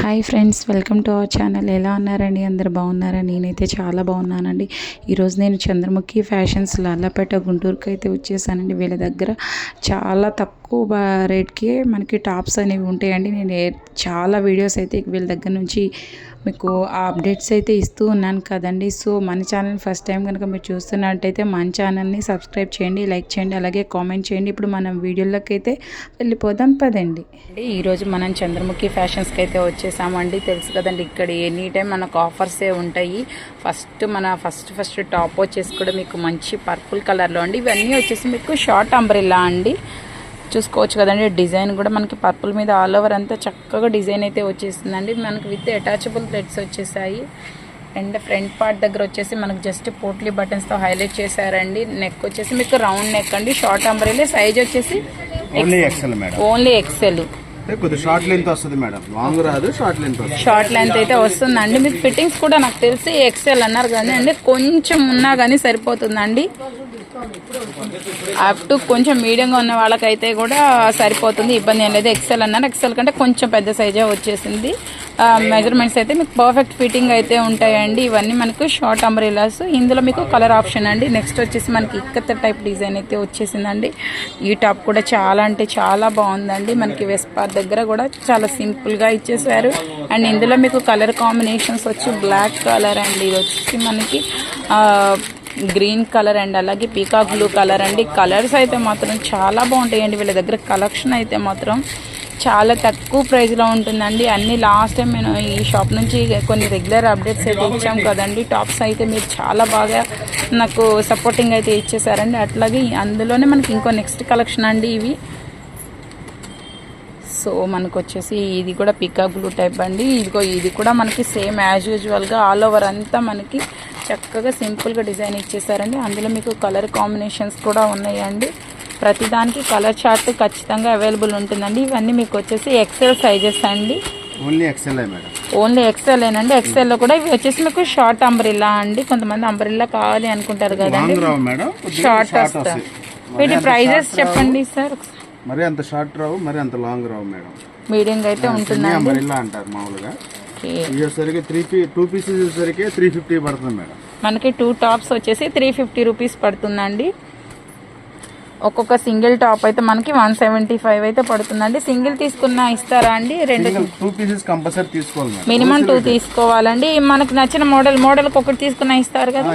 Hi friends, welcome to our channel. ఎలా ఉన్నారండి? అందరు బాగున్నారా? నేనైతే చాలా బాగున్నానండి. ఈరోజు నేను చంద్రముఖి ఫ్యాషన్స్ లల్లపేట గుంటూరుకి అయితే వచ్చేసానండి. వీళ్ళ దగ్గర చాలా తక్కువ రేట్కి మనకి టాప్స్ అనేవి ఉంటాయండి. నేను చాలా వీడియోస్ అయితే వీళ్ళ దగ్గర నుంచి మీకు ఆ అప్డేట్స్ అయితే ఇస్తూ ఉన్నాను కదండి. సో మన ఛానల్ ఫస్ట్ టైం కనుక మీరు చూస్తున్నట్టయితే మన ఛానల్ని సబ్స్క్రైబ్ చేయండి, లైక్ చేయండి, అలాగే కామెంట్ చేయండి. ఇప్పుడు మనం వీడియోలోకి అయితే వెళ్ళిపోదాం పదండి. ఈరోజు మనం చంద్రముఖి ఫ్యాషన్స్కి అయితే వచ్చేసామండి. తెలుసు కదండి, ఇక్కడ ఎనీ టైం మనకు ఆఫర్సే ఉంటాయి. ఫస్ట్ టాప్ వచ్చేసి కూడా మీకు మంచి పర్పుల్ కలర్లో అండి. ఇవన్నీ వచ్చేసి మీకు షార్ట్ అంబ్రెల్లా అండి. చూసుకోవచ్చు కదండి, డిజైన్ కూడా మనకి పర్పుల్ మీద ఆల్ ఓవర్ అంతా చక్కగా డిజైన్ అయితే వచ్చేసిందండి. మనకి విత్ అటాచబుల్ థ్రెడ్స్ వచ్చేసాయి. అండ్ ఫ్రంట్ పార్ట్ దగ్గర వచ్చేసి మనకు జస్ట్ పోట్లీ బటన్స్తో హైలైట్ చేశారండి. నెక్ వచ్చేసి మీకు రౌండ్ నెక్ అండి. Short umbrella. సైజ్ వచ్చేసి ఓన్లీ ఎక్సెల్. షార్ట్ లెంత్ వస్తుంది మేడం, లాంగ్ రాదు, షార్ట్ లెంత్ అయితే వస్తుందండి. మీకు ఫిట్టింగ్స్ కూడా నాకు తెలిసి ఎక్సెల్ అన్నారు కానీ అండి, కొంచెం ఉన్నా కానీ సరిపోతుందండి. అప్ టు కొంచెం మీడియంగా ఉన్న వాళ్ళకైతే కూడా సరిపోతుంది, ఇబ్బంది ఏం లేదు. ఎక్సెల్ అన్నారు, ఎక్సెల్ కంటే కొంచెం పెద్ద సైజే వచ్చేసింది. మెజర్మెంట్స్ అయితే మీకు పర్ఫెక్ట్ ఫిట్టింగ్ అయితే ఉంటాయండి. ఇవన్నీ మనకు షార్ట్ అంబ్రెలాస్. ఇందులో మీకు కలర్ ఆప్షన్ అండి. నెక్స్ట్ వచ్చేసి మనకి ఇక్కత్త టైప్ డిజైన్ అయితే వచ్చేసిందండి. ఈ టాప్ కూడా చాలా అంటే చాలా బాగుందండి. మనకి వెస్పార్ దగ్గర కూడా చాలా సింపుల్గా ఇచ్చేసారు. అండ్ ఇందులో మీకు కలర్ కాంబినేషన్స్ వచ్చి బ్లాక్ కలర్ అండి, ఇది వచ్చేసి మనకి గ్రీన్ కలర్ అండ్ అలాగే పీకాక్ బ్లూ కలర్ అండి. కలర్స్ అయితే మాత్రం చాలా బాగుంటాయండి. వీళ్ళ దగ్గర కలెక్షన్ అయితే మాత్రం చాలా తక్కువ ప్రైస్లో ఉంటుందండి. అన్ని లాస్ట్ టైం నేను ఈ షాప్ నుంచి కొన్ని రెగ్యులర్ అప్డేట్స్ అయితే ఇచ్చాం కదండి. టాప్స్ అయితే మీరు చాలా బాగా నాకు సపోర్టింగ్ అయితే ఇచ్చేసారండి. అట్లాగే అందులోనే మనకి ఇంకో నెక్స్ట్ కలెక్షన్ అండి ఇవి. సో మనకు వచ్చేసి ఇది కూడా పీకాక్ బ్లూ టైప్ అండి. ఇది కూడా మనకి సేమ్ యాజ్ యూజువల్గా ఆల్ ఓవర్ అంతా మనకి చక్కగా సింపుల్గా డిజైన్ ఇచ్చేసారండి. అందులో మీకు కలర్ కాంబినేషన్స్ కూడా ఉన్నాయండి. ప్రతిదానికి కలర్ చార్ట్ ఖచ్చితంగా అవైలబుల్ ఉంటుందండి. ఇవన్నీ మీకు వచ్చేసి ఎక్సెల్ సైజెస్ అండి. ఓన్లీ ఎక్సెల్ ఏనండి. ఎక్సెల్లో కూడా ఇవి వచ్చేసి మీకు షార్ట్ అంబ్రెల్లా అండి. కొంతమంది అంబ్రెల్లా కావాలి అనుకుంటారు కదండి, షార్ట్ వస్తాయి. వీటి ప్రైజెస్ చెప్పండి సార్. మరి అంత షార్ట్ రావు, మరి అంత లాంగ్ రావు మేడం. మీడియం అయితే ఉంటుందండి. అంబ్రెల్లా అంటారు మామూలుగా. టూ పీసెస్ వచ్చేసరికి 350 పడుతుంది మేడం. మనకి 2 టాప్స్ వచ్చేసి 350 రూపీస్ పడుతుందండి. ఒక్కొక్క సింగిల్ టాప్ అయితే మనకి 175 అయితే పడుతుందండి. సింగిల్ తీసుకున్నా ఇస్తారా అండి? 2 పీసెస్ కంపల్సరీ తీసుకోవాలి, మినిమం 2 తీసుకోవాలండి. మనకు నచ్చిన మోడల్కి ఒకటి తీసుకున్నా ఇస్తారు కదా,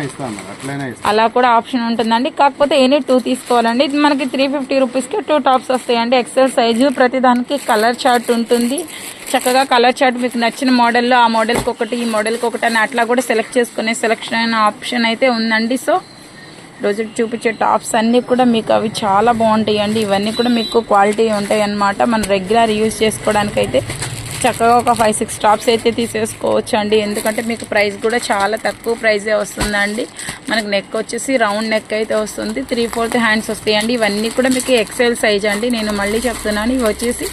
అలా కూడా ఆప్షన్ ఉంటుందండి. కాకపోతే ఎనీ 2 తీసుకోవాలండి. ఇది మనకి 350 రూపీస్కి 2 టాప్స్ వస్తాయండి. XL size. ప్రతిదానికి కలర్ చార్ట్ ఉంటుంది. చక్కగా కలర్ చార్ట్ మీకు నచ్చిన మోడల్లో ఆ మోడల్కి ఒకటి, ఈ మోడల్కి ఒకటి అని అట్లా కూడా సెలెక్ట్ చేసుకునే సెలెక్షన్ ఆప్షన్ అయితే ఉందండి. సో రోజు చూపించే టాప్స్ అన్నీ కూడా మీకు అవి చాలా బాగుంటాయండి. ఇవన్నీ కూడా మీకు క్వాలిటీ ఉంటాయి అన్నమాట. మనం రెగ్యులర్ యూజ్ చేసుకోవడానికైతే చక్కగా ఒక 5-6 టాప్స్ అయితే తీసేసుకోవచ్చు అండి. ఎందుకంటే మీకు ప్రైస్ కూడా చాలా తక్కువ ప్రైజే వస్తుందండి. మనకు నెక్ వచ్చేసి రౌండ్ నెక్ అయితే వస్తుంది. 3/4 హ్యాండ్స్ వస్తాయండి. ఇవన్నీ కూడా మీకు ఎక్సెల్ సైజ్ అండి. నేను మళ్ళీ చెప్తున్నాను, ఇవి వచ్చేసి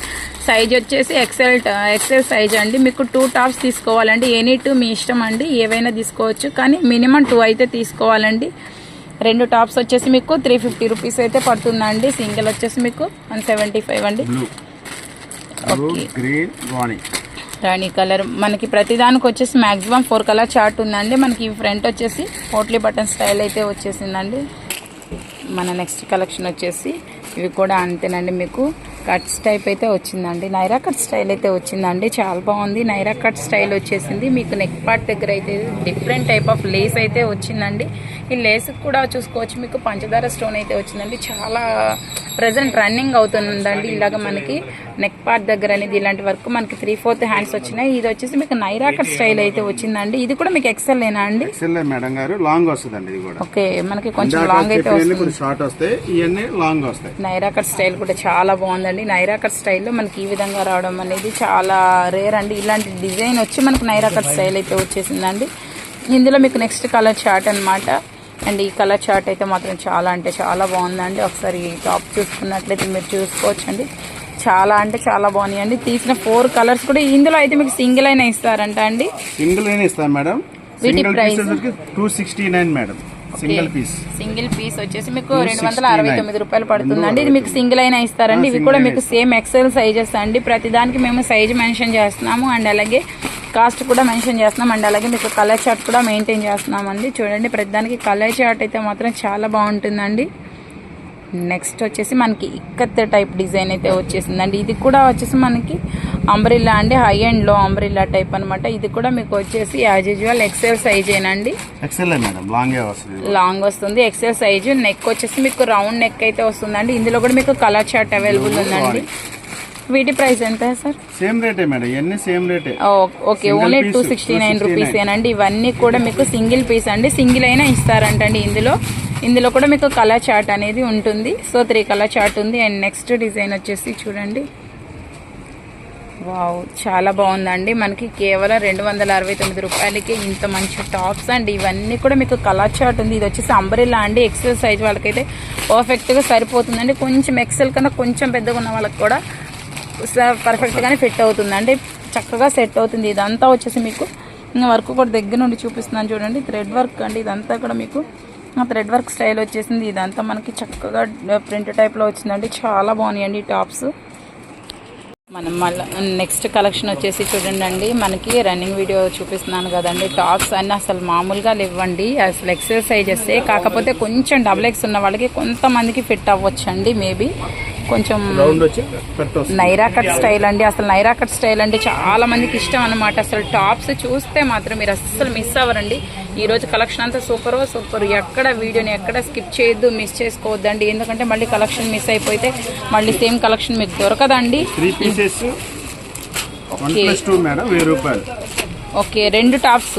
సైజ్ వచ్చేసి ఎక్సెల్ సైజ్ అండి. మీకు 2 టాప్స్ తీసుకోవాలండి. ఎనీ 2 మీ ఇష్టం అండి, ఏవైనా తీసుకోవచ్చు, కానీ మినిమం 2 అయితే తీసుకోవాలండి. 2 టాప్స్ వచ్చేసి మీకు 350 రూపీస్ అయితే పడుతుందండి. సింగిల్ వచ్చేసి మీకు 175 అండి. రాణి కలర్. మనకి ప్రతిదానికి వచ్చేసి మ్యాక్సిమం 4 కలర్ చార్ట్ ఉందండి. మనకి ఫ్రంట్ వచ్చేసి పోట్లీ బటన్ స్టైల్ అయితే వచ్చేసిందండి. మన నెక్స్ట్ కలెక్షన్ వచ్చేసి ఇవి కూడా అంతేనండి. మీకు కట్స్ టైప్ అయితే వచ్చిందండి. నైరా కట్ స్టైల్ అయితే వచ్చిందండి. చాలా బాగుంది. నైరా కట్ స్టైల్ వచ్చేసింది. మీకు నెక్ పార్ట్ దగ్గర అయితే డిఫరెంట్ టైప్ ఆఫ్ లేస్ అయితే వచ్చిందండి. ఈ లేస్ కూడా చూసుకోవచ్చు. మీకు పంచదార స్టోన్ అయితే వచ్చిందండి. చాలా ప్రజెంట్ రన్నింగ్ అవుతుందండి. ఇలాగ మనకి నెక్ పార్ట్ దగ్గర అనేది ఇలాంటి వరకు మనకి 3/4 హ్యాండ్స్ వచ్చినాయి. ఇది వచ్చేసి మీకు నైరా కట్ స్టైల్ అయితే వచ్చిందండి. ఇది కూడా మీకు ఎక్సెల్ ఏనా అండి? మేడం గారు లాంగ్ వస్తుందండి. ఇది కూడా ఓకే, మనకి కొంచెం లాంగ్ అయితే వస్తుంది. షార్ట్ వస్తాయి, ఇవన్నీ లాంగ్ వస్తాయి. నైరా కట్ స్టైల్ కూడా చాలా బాగుందండి. నైరా కట్ స్టైల్లో మనకి ఈ విధంగా రావడం అనేది చాలా రేర్ అండి. ఇలాంటి డిజైన్ వచ్చి మనకు నైరా కట్ స్టైల్ అయితే వచ్చేసిందండి. ఇందులో మీకు నెక్స్ట్ కలర్ చార్ట్ అనమాట. అండ్ ఈ కలర్ చార్ట్ అయితే మాత్రం చాలా అంటే చాలా బాగుందండి. ఒకసారి ఈ టాప్ చూసుకున్నట్లయితే మీరు చూసుకోవచ్చండి. చాలా అంటే చాలా బాగున్నాయండి. తీసిన 4 కలర్స్ కూడా ఇందులో అయితే మీకు సింగిల్ అయినా ఇస్తారంట అండి. సింగిల్ అయినా ఇస్తాను మేడం. వీటి ప్రైస్ 269 మేడం. సింగిల్ పీస్ వచ్చేసి మీకు 269 రూపాయలు పడుతుందండి. ఇది మీకు సింగిల్ అయినా ఇస్తారండి. ఇవి కూడా మీకు సేమ్ ఎక్సెల్ సైజెస్ అండి. ప్రతిదానికి మేము సైజ్ మెన్షన్ చేస్తున్నాము అండ్ అలాగే కాస్ట్ కూడా మెన్షన్ చేస్తున్నాం అండ్ అలాగే మీకు కలర్ చార్ట్ కూడా మెయింటైన్ చేస్తున్నామండి. చూడండి ప్రతిదానికి కలర్ చార్ట్ అయితే మాత్రం చాలా బాగుంటుందండి. నెక్స్ట్ వచ్చేసి మనకి ఇక్కత్ టైప్ డిజైన్ అయితే వచ్చేసిందండి. ఇది కూడా వచ్చేసి మనకి అంబ్రిల్లా అండి, హై అండ్ లో అంబ్రిల్లా టైప్ అనమాట. ఇది కూడా మీకు వచ్చేసి యాజ్ యూజువల్ ఎక్సెల్ సైజ్ ఏనండి, లాంగ్ వస్తుంది ఎక్సెల్ సైజ్. నెక్ వచ్చేసి మీకు రౌండ్ నెక్ అయితే వస్తుందండి. ఇందులో కూడా మీకు కలర్ చార్ట్ అవైలబుల్ ఉందండి. వీటి ప్రైస్ ఎంత సార్? సేమ్ రేటే మేడం, ఇవన్నీ సేమ్ రేటే. ఓకే, ఓన్లీ 269 రూపీస్ ఏనండి. ఇవన్నీ కూడా మీకు సింగిల్ పీస్ అండి, సింగిల్ అయినా ఇస్తారంటండి. ఇందులో కూడా మీకు కలర్ చార్ట్ అనేది ఉంటుంది. సో 3 కలర్ చార్ట్ ఉంది. అండ్ నెక్స్ట్ డిజైన్ వచ్చేసి చూడండి, వావ్ చాలా బాగుందండి. మనకి కేవలం 269 రూపాయలకి ఇంత మంచి టాప్స్ అండి. ఇవన్నీ కూడా మీకు కలర్ చార్ట్ ఉంది. ఇది వచ్చేసి అంబ్రెల్లా అండి, ఎక్సెల్ సైజ్ వాళ్ళకైతే పర్ఫెక్ట్గా సరిపోతుందండి. కొంచెం ఎక్సెల్ కన్నా కొంచెం పెద్దగా ఉన్న వాళ్ళకి కూడా పర్ఫెక్ట్గానే ఫిట్ అవుతుందండి, చక్కగా సెట్ అవుతుంది. ఇదంతా వచ్చేసి మీకు ఇంకా వర్క్ కూడా దగ్గర నుండి చూపిస్తున్నాను చూడండి. థ్రెడ్ వర్క్ అండి ఇదంతా కూడా మీకు థ్రెడ్ వర్క్ స్టైల్ వచ్చేసింది. ఇదంతా మనకి చక్కగా ప్రింట్ టైప్లో వచ్చిందండి. చాలా బాగున్నాయండి ఈ టాప్స్. మనం మళ్ళీ నెక్స్ట్ కలెక్షన్ వచ్చేసి చూడండి, మనకి రన్నింగ్ వీడియో చూపిస్తున్నాను కదండి. టాప్స్ అన్నీ అసలు మామూలుగా లేవండి, అసలు ఎక్సెల్ సైజెస్. కాకపోతే కొంచెం డబుల్ ఎక్స్ ఉన్న వాళ్ళకి కొంతమందికి ఫిట్ అవ్వచ్చండి. మేబీ కొంచెం నైరా కట్ స్టైల్ అండి. అసలు నైరా కట్ స్టైల్ అంటే చాలా మందికి ఇష్టం అనమాట. అసలు టాప్స్ చూస్తే మాత్రం మీరు అస్సలు మిస్ అవ్వరండి. ఈరోజు కలెక్షన్ అంతా సూపర్. ఎక్కడ వీడియోని ఎక్కడ స్కిప్ చేయొద్దు, మిస్ చేసుకోవద్దండి. ఎందుకంటే మళ్ళీ కలెక్షన్ మిస్ అయిపోతే మళ్ళీ సేమ్ కలెక్షన్ మీకు దొరకదండి. ఓకే, 2 టాప్స్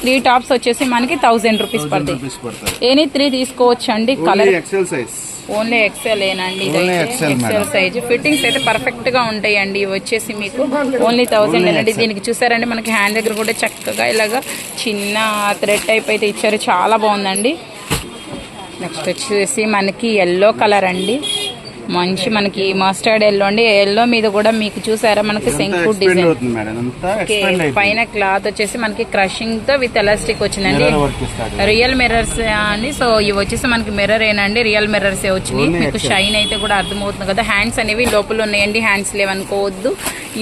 3 టాప్స్ వచ్చేసి మనకి 1000 రూపీస్ పడతాయి. ఎనీ 3 తీసుకోవచ్చు అండి. కలర్ ఓన్లీ ఎక్సెల్ ఏనండి, ఎక్సెల్ సైజ్. ఫిట్టింగ్స్ అయితే పర్ఫెక్ట్ గా ఉంటాయండి. ఇవి వచ్చేసి మీకు ఓన్లీ 1000 అండి. దీనికి చూసారండి మనకి హ్యాండ్ దగ్గర కూడా చక్కగా ఇలాగా చిన్న థ్రెడ్ టైప్ అయితే ఇచ్చారు, చాలా బాగుందండి. నెక్స్ట్ వచ్చేసి మనకి ఎల్లో కలర్ అండి, మంచి మనకి మస్టర్డ్ ఎల్లో అండి. ఎల్లో మీద కూడా మీకు చూసారా మనకి శంకు డిజైన్. పైన క్లాత్ వచ్చేసి మనకి క్రషింగ్ తో విత్ ఎలాస్టిక్ వచ్చిందండి. రియల్ మిర్రర్స్ అండి. సో ఇవి వచ్చేసి మనకి మిర్రర్ ఏనండి, రియల్ మిర్రర్స్ వచ్చింది. మీకు షైన్ అయితే కూడా అర్థమవుతుంది కదా. హ్యాండ్స్ అనేవి లోపల ఉన్నాయండి, హ్యాండ్స్ లేవనుకోవద్దు.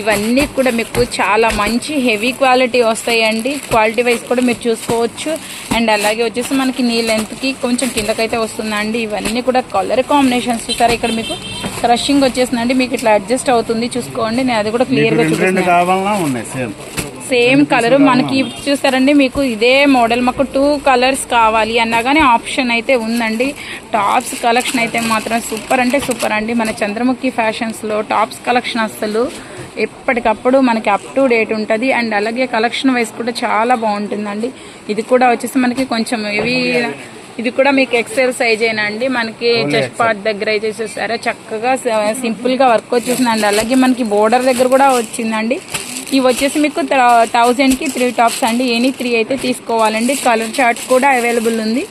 ఇవన్నీ కూడా మీకు చాలా మంచి హెవీ క్వాలిటీ వస్తాయండి. క్వాలిటీ వైజ్ కూడా మీరు చూసుకోవచ్చు. అండ్ అలాగే వచ్చేసి మనకి నీ లెంత్ కి కొంచెం కిందకైతే వస్తుందండి. ఇవన్నీ కూడా కలర్ కాంబినేషన్స్ చూసారా. ఇక్కడ మీకు క్రషింగ్ వచ్చేసిందండి, మీకు ఇట్లా అడ్జస్ట్ అవుతుంది చూసుకోండి. నేను అది కూడా క్లియర్ గా చూపిస్తున్నాను. సేమ్ కలర్ మనకి చూస్తారండి. మీకు ఇదే మోడల్ మాకు 2 కలర్స్ కావాలి అన్నా కానీ ఆప్షన్ అయితే ఉందండి. టాప్స్ కలెక్షన్ అయితే మాత్రం సూపర్ అంటే సూపర్ అండి. మన చంద్రముఖి ఫ్యాషన్స్లో టాప్స్ కలెక్షన్ అసలు ఎప్పటికప్పుడు మనకి అప్ టు డేట్ ఉంటుంది. అండ్ అలాగే కలెక్షన్ వైజ్ కూడా చాలా బాగుంటుందండి. ఇది కూడా వచ్చేసి మనకి కొంచెం ఇది కూడా మీకు ఎక్సెల్ సైజ్ ఏనండి. మనకి చెస్ట్ పార్ట్ దగ్గర అయితే చూసారా చక్కగా సింపుల్ గా వర్క్ వచ్చేసిందండి. అలాగే మనకి బోర్డర్ దగ్గర కూడా వచ్చిందండి. ఇవి వచ్చేసి మీకు 1000కి 3 టాప్స్ అండి. ఎనీ 3 అయితే తీసుకోవాలండి. కలర్ చార్ట్ కూడా అవైలబుల్ ఉంది.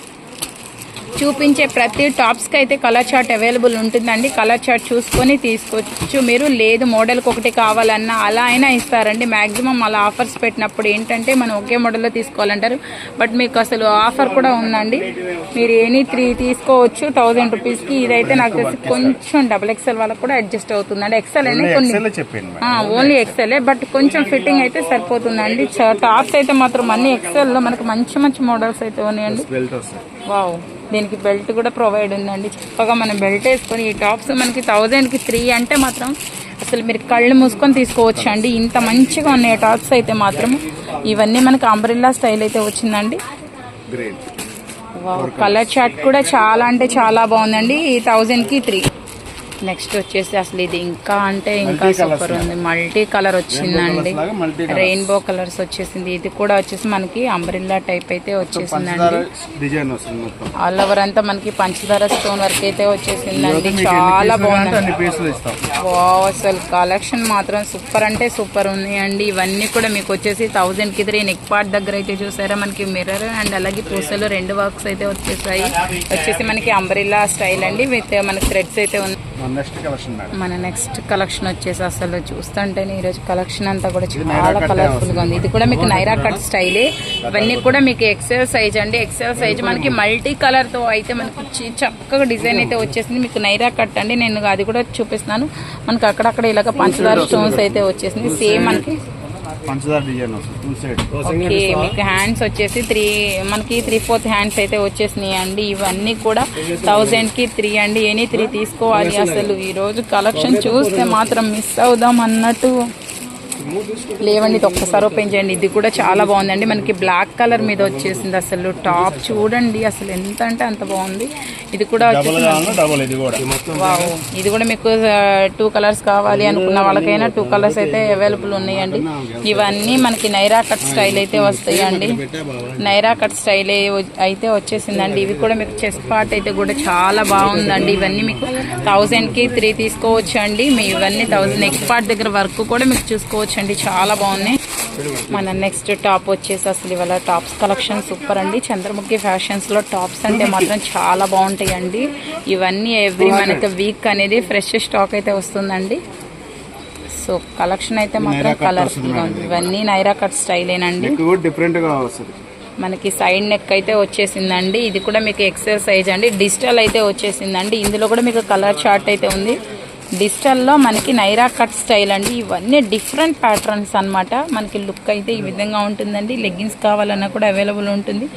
చూపించే ప్రతి టాప్స్కి అయితే కలర్ చార్ట్ అవైలబుల్ ఉంటుందండి. కలర్ చార్ట్ చూసుకొని తీసుకోవచ్చు మీరు. లేదు మోడల్కి ఒకటి కావాలన్నా అలా అయినా ఇస్తారండి. మ్యాక్సిమం అలా ఆఫర్స్ పెట్టినప్పుడు ఏంటంటే మనం ఒకే మోడల్లో తీసుకోవాలంటారు. బట్ మీకు అసలు ఆఫర్ కూడా ఉందండి. మీరు ఎనీ 3 తీసుకోవచ్చు 1000 రూపీస్కి. ఇదైతే నాకు తెలిసి కొంచెం డబుల్ ఎక్సెల్ వాళ్ళకి కూడా అడ్జస్ట్ అవుతుందండి. ఎక్సెల్ అనేది ఓన్లీ ఎక్సెల్, బట్ కొంచెం ఫిట్టింగ్ అయితే సరిపోతుందండి. టాప్స్ అయితే మాత్రం అన్ని ఎక్సెల్లో మనకి మంచి మంచి మోడల్స్ అయితే ఉన్నాయండి. వావ్, దీనికి బెల్ట్ కూడా ప్రొవైడ్ ఉందండి. చక్కగా మనం బెల్ట్ వేసుకొని ఈ టాప్స్ మనకి 1000కి 3 అంటే మాత్రం అసలు మీరు కళ్ళు మూసుకొని తీసుకోవచ్చు అండి. ఇంత మంచిగా ఉన్నాయి టాప్స్ అయితే మాత్రం. ఇవన్నీ మనకి అంబ్రెల్లా స్టైల్ అయితే వచ్చిందండి. కలర్ చార్ట్ కూడా చాలా అంటే చాలా బాగుందండి. 1000కి 3. నెక్స్ట్ వచ్చేసి అసలు ఇది ఇంకా అంటే ఇంకా సూపర్ ఉంది. మల్టీ కలర్ వచ్చిందండి, రెయిన్బో కలర్స్ వచ్చేసింది. ఇది కూడా వచ్చేసి మనకి అంబ్రెల్లా టైప్ అయితే వచ్చేసిందండి. ఆల్ ఓవర్ అంతా మనకి పంచదార స్టోన్ వర్క్ అయితే వచ్చేసిందండి. చాలా బాగుంది. అసలు కలెక్షన్ మాత్రం సూపర్ అంటే సూపర్ ఉంది అండి. ఇవన్నీ కూడా మీకు వచ్చేసి 1000కి 3. నెక్ పార్ట్ దగ్గర అయితే చూసారా మనకి మిర్రర్ అండ్ అలాగే పూసలు 2 వర్క్స్ అయితే వచ్చేసాయి. వచ్చేసి మనకి అంబ్రెల్లా స్టైల్ అండి విత్ మనకి థ్రెడ్స్ అయితే ఉంది. Next collection madam. మన నెక్స్ట్ కలెక్షన్ వచ్చేసి అసలు చూస్తుంటేనే ఈరోజు కలెక్షన్ అంతా కూడా చాలా కలర్ఫుల్గా ఉంది. ఇది కూడా మీకు నైరా కట్ స్టైలే. ఇవన్నీ కూడా మీకు ఎక్సెల్ సైజ్ అండి. ఎక్సెల్ సైజ్ మనకి మల్టీ కలర్తో అయితే మనకి చక్కగా డిజైన్ అయితే వచ్చేసింది. మీకు నైరా కట్ అండి, నేను అది కూడా చూపిస్తున్నాను. మనకి అక్కడక్కడ ఇలాగ పంచదార స్టోన్స్ అయితే వచ్చేసింది. సేమ్ మనకి పంచదార డిజైన్ వస్తుంది 2 సైడ్. ఓకే, మీకు హ్యాండ్స్ వచ్చేసి 3/4 హ్యాండ్స్ అయితే వచ్చేసినాయి అండి. ఇవన్నీ కూడా 1000కి 3 అండి. ఎనీ 3 తీసుకోవాలి. అసలు ఈరోజు కలెక్షన్ చూస్తే మాత్రం మిస్ అవుదాం అన్నట్టు లేవండి. ఇది ఒక్కసారి ఓపెన్ చేయండి. ఇది కూడా చాలా బాగుందండి. మనకి బ్లాక్ కలర్ మీద వచ్చేసింది. అసలు టాప్ చూడండి, అసలు ఎంత అంటే అంత బాగుంది. ఇది కూడా వచ్చేసి వావ్, ఇది కూడా మీకు 2 కలర్స్ కావాలి అనుకున్న వాళ్ళకైనా 2 కలర్స్ అయితే అవైలబుల్ ఉన్నాయండి. ఇవన్నీ మనకి నైరా కట్ స్టైల్ అయితే వస్తాయండి. నైరా కట్ స్టైల్ అయితే వచ్చేసిందండి. ఇవి కూడా మీకు చెస్ట్ పార్ట్ అయితే కూడా చాలా బాగుందండి. ఇవన్నీ మీకు 1000కి 3 తీసుకోవచ్చు అండి. మీ ఇవన్నీ 1000 నెక్ పార్ట్ దగ్గర వర్క్ కూడా మీకు చూసుకోవచ్చు అండి, చాలా బాగున్నాయి. మన నెక్స్ట్ టాప్ వచ్చేసి అసలు ఇవాళ టాప్స్ కలెక్షన్ సూపర్ అండి. చంద్రముఖి ఫ్యాషన్స్ లో టాప్స్ అంటే మాత్రం చాలా బాగుంటాయండి. ఇవన్నీ ఎవ్రీ మనకి వీక్ అనేది ఫ్రెష్ స్టాక్ అయితే వస్తుందండి. సో కలెక్షన్ అయితే మాత్రం కలర్ఫుల్ గా ఉంది. ఇవన్నీ నైరా కట్ స్టైలేనండి. డిఫరెంట్ గా వస్తుంది. మనకి సైడ్ నెక్ అయితే వచ్చేసిందండి. ఇది కూడా మీకు ఎక్సెల్ సైజ్ అండి. డిజిటల్ అయితే వచ్చేసిందండి. ఇందులో కూడా మీకు కలర్ చార్ట్ అయితే ఉంది. డిజిటల్లో మనకి నైరా కట్ స్టైల్ అండి. ఇవన్నీ డిఫరెంట్ ప్యాటర్న్స్ అన్నమాట. మనకి లుక్ అయితే ఈ విధంగా ఉంటుందండి. లెగ్గిన్స్ కావాలన్నా కూడా అవైలబుల్ ఉంటుంది.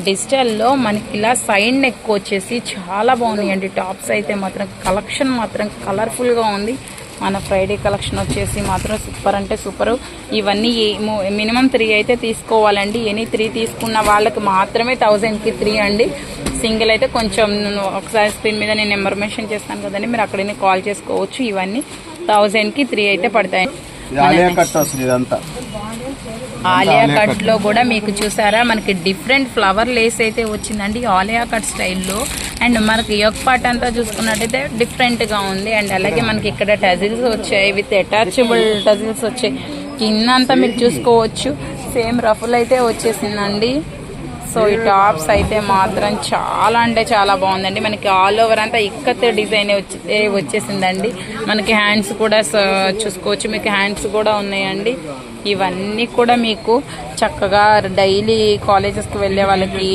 డిజిటల్లో మనకి ఇలా సైడ్ నెక్ వచ్చేసి చాలా బాగున్నాయండి. టాప్స్ అయితే మాత్రం కలెక్షన్ మాత్రం కలర్ఫుల్గా ఉంది. మన ఫ్రైడే కలెక్షన్ వచ్చేసి మాత్రం సూపర్ అంటే సూపర్. ఇవన్నీ మినిమం 3 అయితే తీసుకోవాలండి. ఎనీ 3 తీసుకున్న వాళ్ళకి మాత్రమే 1000కి 3 అండి. సింగిల్ అయితే కొంచెం ఒకసారి స్క్రీన్ మీద నేను నెంబర్ మెన్షన్ చేస్తాను కదండి, మీరు అక్కడనే కాల్ చేసుకోవచ్చు. ఇవన్నీ 1000కి 3 అయితే పడతాయి. ఆలియా కట్ లో కూడా మీకు చూసారా మనకి డిఫరెంట్ ఫ్లవర్ లేస్ అయితే వచ్చిందండి ఆలియా కట్ స్టైల్లో. అండ్ మనకి యోక్ పార్ట్ అంతా చూసుకున్నట్టయితే డిఫరెంట్ గా ఉంది. అండ్ అలాగే మనకి ఇక్కడ టజిల్స్ వచ్చాయి, విత్ అటాచబుల్ టజిల్స్ వచ్చాయి. కింద అంతా మీరు చూసుకోవచ్చు సేమ్ రఫుల్ అయితే వచ్చేసిందండి. సో ఈ టాప్స్ అయితే మాత్రం చాలా అంటే చాలా బాగుందండి. మనకి ఆల్ ఓవర్ అంతా ఇక్కత్ డిజైన్ వచ్చేసిందండి. మనకి హ్యాండ్స్ కూడా చూసుకోవచ్చు, మీకు హ్యాండ్స్ కూడా ఉన్నాయండి. ఇవన్నీ కూడా మీకు చక్కగా డైలీ కాలేజెస్కి వెళ్ళే వాళ్ళకి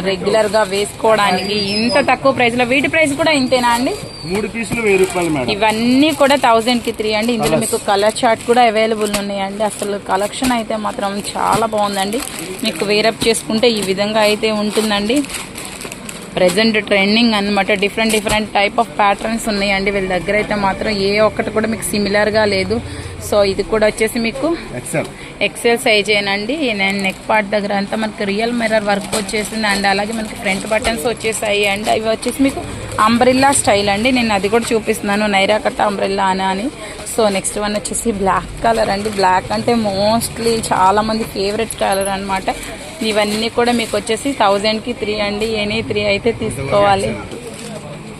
రెగ్యులర్గా వేసుకోవడానికి ఇంత తక్కువ ప్రైస్లో. వీటి ప్రైస్ కూడా ఇంతేనా అండి? 3 పీసులు 1000 రూపాయలు మేడం. ఇవన్నీ కూడా 1000కి 3 అండి. ఇందులో మీకు కలర్ చార్ట్ కూడా అవైలబుల్ ఉన్నాయండి. అసలు కలెక్షన్ అయితే మాత్రం చాలా బాగుందండి. మీకు వేరప్ చేసుకుంటే ఈ విధంగా అయితే ఉంటుందండి. ప్రెజెంట్ ట్రెండింగ్ అనమాట. డిఫరెంట్ టైప్ ఆఫ్ ప్యాటర్న్స్ ఉన్నాయండి వీళ్ళ దగ్గర అయితే మాత్రం. ఏ ఒక్కటి కూడా మీకు సిమిలర్గా లేదు. సో ఇది కూడా వచ్చేసి మీకు ఎక్సెల్ సైజ్ ఏనండి. నెక్ పార్ట్ దగ్గర అంతా మనకి రియల్ మిర్రర్ వర్క్ వచ్చేసింది. అండ్ అలాగే మనకి ఫ్రంట్ బటన్స్ వచ్చేసాయి. అండ్ అవి వచ్చేసి మీకు అంబ్రిల్లా స్టైల్ అండి. నేను అది కూడా చూపిస్తున్నాను, నైరా కట్ అంబ్రిల్లా అని. సో నెక్స్ట్ వన్ వచ్చేసి బ్లాక్ కలర్ అండి. బ్లాక్ అంటే మోస్ట్లీ చాలా మంది ఫేవరెట్ కలర్ అనమాట. ఇవన్నీ కూడా మీకు వచ్చేసి 1000కి 3 అండి. ఎనీ 3 అయితే తీసుకోవాలి.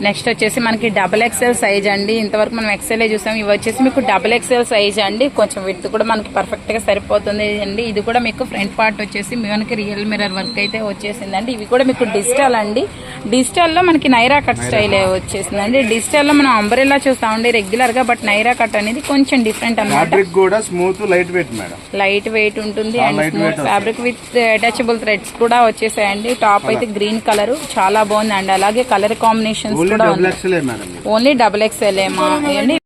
నెక్స్ట్ వచ్చేసి మనకి XXL సైజ్ అండి. ఇంతవరకు మనం ఎక్సెల్ చూసాం. ఇవి వచ్చేసి మీకు XXL సైజ్ అండి. కొంచెం విడ్త్ కూడా మనకి పర్ఫెక్ట్ గా సరిపోతుంది అండి. ఇది కూడా మీకు ఫ్రంట్ పార్ట్ వచ్చేసి మనకి రియల్ మిర్రర్ వర్క్ అయితే వచ్చేసిందండి. ఇవి కూడా మీకు డిజిటల్ అండి. డిజిటల్ లో మనకి నైరా కట్ స్టైల్ వచ్చేసిందండి. డిజిటల్ లో మనం అంబ్రెల్లా చూస్తామండి రెగ్యులర్ గా, బట్ నైరా కట్ అనేది కొంచెం డిఫరెంట్ అన్నమాట. లైట్ వెయిట్ ఉంటుంది and smooth fabric with attachable threads కూడా వచ్చేసాయండి. టాప్ అయితే గ్రీన్ కలర్ చాలా బాగుంది. అండ్ అలాగే కలర్ కాంబినేషన్స్ కూడా ఓన్లీ XXL ఏమా అండి.